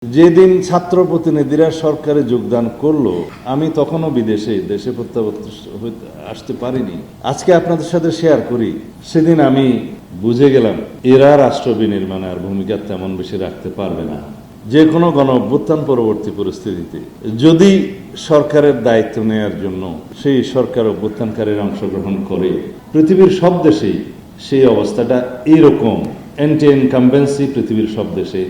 যেদিন ছাত্র প্রতিনিধিরা সরকারে যোগদান করলো, আমি তখনও দেশে প্রত্যাবর্তন আসতে পারিনি। আজকে আপনাদের সাথে শেয়ার করি, সেদিন আমি বুঝে গেলাম এরা রাষ্ট্র বিনির্মাণে আর ভূমিকা তেমন বেশি রাখতে পারবে না। যে কোনো গণ অভ্যুত্থান পরবর্তী পরিস্থিতিতে যদি সরকারের দায়িত্ব নেওয়ার জন্য সেই সরকার অভ্যুত্থানকারীরা অংশগ্রহণ করে, পৃথিবীর সব দেশেই সেই অবস্থাটা এইরকম। অ্যান্টি ইনকামবেন্সি পৃথিবীর সব দেশে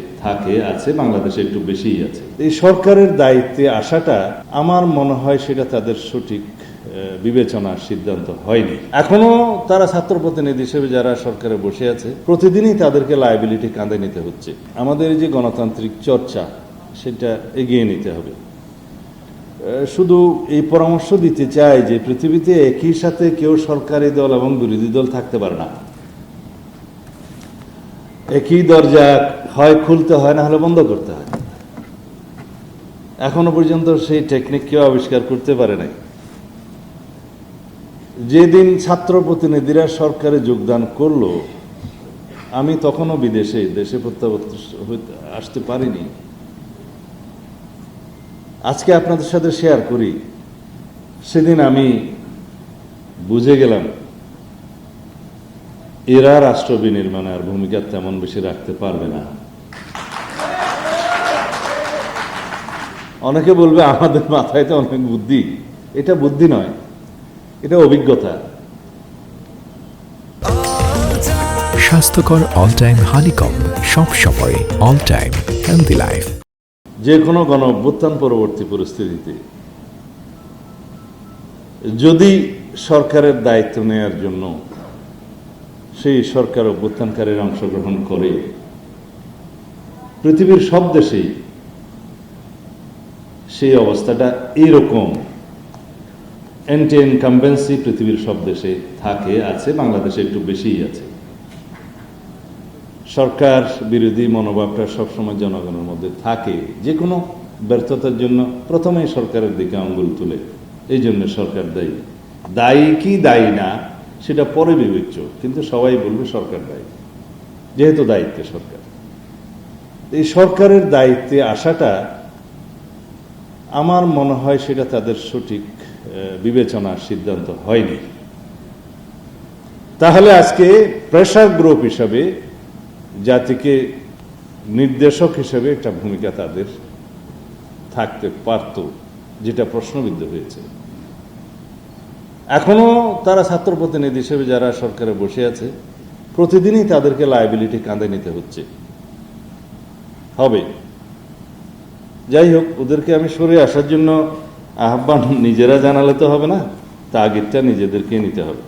আছে, বাংলাদেশে একটু বেশিই আছে। এই সরকারের দায়িত্বে আসাটা আমার মনে হয় সেটা তাদের সঠিক বিবেচনার সিদ্ধান্ত হয়নি। এখনো তারা ছাত্র প্রতিনিধি হিসেবে যারা সরকারে বসে আছে, প্রতিদিনই তাদেরকে লায়াবিলিটি কাঁধে নিতে হচ্ছে। আমাদের যে গণতান্ত্রিক চর্চা, সেটা এগিয়ে নিতে হবে। শুধু এই পরামর্শ দিতে চাই যে পৃথিবীতে একই সাথে কেউ সরকারি দল এবং বিরোধী দল থাকতে পারে না। একই দরজা হয় খুলতে হয়, না হলে বন্ধ করতে হয়। এখনো পর্যন্ত সেই টেকনিক কেউ আবিষ্কার করতে পারে নাই। যেদিন ছাত্র প্রতিনিধিরা সরকারে যোগদান করলো, আমি তখনও দেশে প্রত্যাবর্তন আসতে পারিনি। আজকে আপনাদের সাথে শেয়ার করি, সেদিন আমি বুঝে গেলাম এরা রাষ্ট্র বিনির্মাণে আর ভূমিকা তেমন বেশি রাখতে পারবে না। অনেকে বলবে আমাদের মাথায় তো অনেক বুদ্ধি। এটা বুদ্ধি নয়, এটা অভিজ্ঞতা। স্বাস্থ্যকর অল টাইম হানিকম, সব সময় অল টাইম হেলদি লাইফ। যে কোনো গণ অভ্যুত্থান পরবর্তী পরিস্থিতিতে যদি সরকারের দায়িত্ব নেওয়ার জন্য সেই সরকার অভ্যুত্থানকারীরা অংশগ্রহণ করে, পৃথিবীর সব দেশেই সেই অবস্থাটা এইরকম। অ্যান্টি ইনকামবেন্সি পৃথিবীর সব দেশে আছে, বাংলাদেশে একটু বেশিই আছে। সরকার বিরোধী মনোভাবটা সবসময় জনগণের মধ্যে থাকে। যে কোনো ব্যর্থতার জন্য প্রথমেই সরকারের দিকে আঙ্গুল তুলে, এই জন্য সরকার দায়ী কি দায়ী না সেটা পরে বিবেচ্য, কিন্তু সবাই বলবে সরকার দায়ী, যেহেতু দায়িত্বে সরকার। এই সরকারের দায়িত্বে আসাটা আমার মনে হয় সেটা তাদের সঠিক বিবেচনার সিদ্ধান্ত হয়নি। তাহলে আজকে প্রেসার গ্রুপ হিসাবে, জাতিকে নির্দেশক হিসেবে একটা ভূমিকা তাদের থাকতে পারত, যেটা প্রশ্নবিদ্ধ হয়েছে। এখনো তারা ছাত্র প্রতিনিধি হিসেবে যারা সরকারে বসে আছে, প্রতিদিনই তাদেরকে লায়াবিলিটি কাঁধে নিতে হবে। যাই হোক, ওদেরকে আমি সরে আসার জন্য আহ্বান নিজেরা জানালে তো হবে না, তাগিদটা নিজেদেরকে নিতে হবে।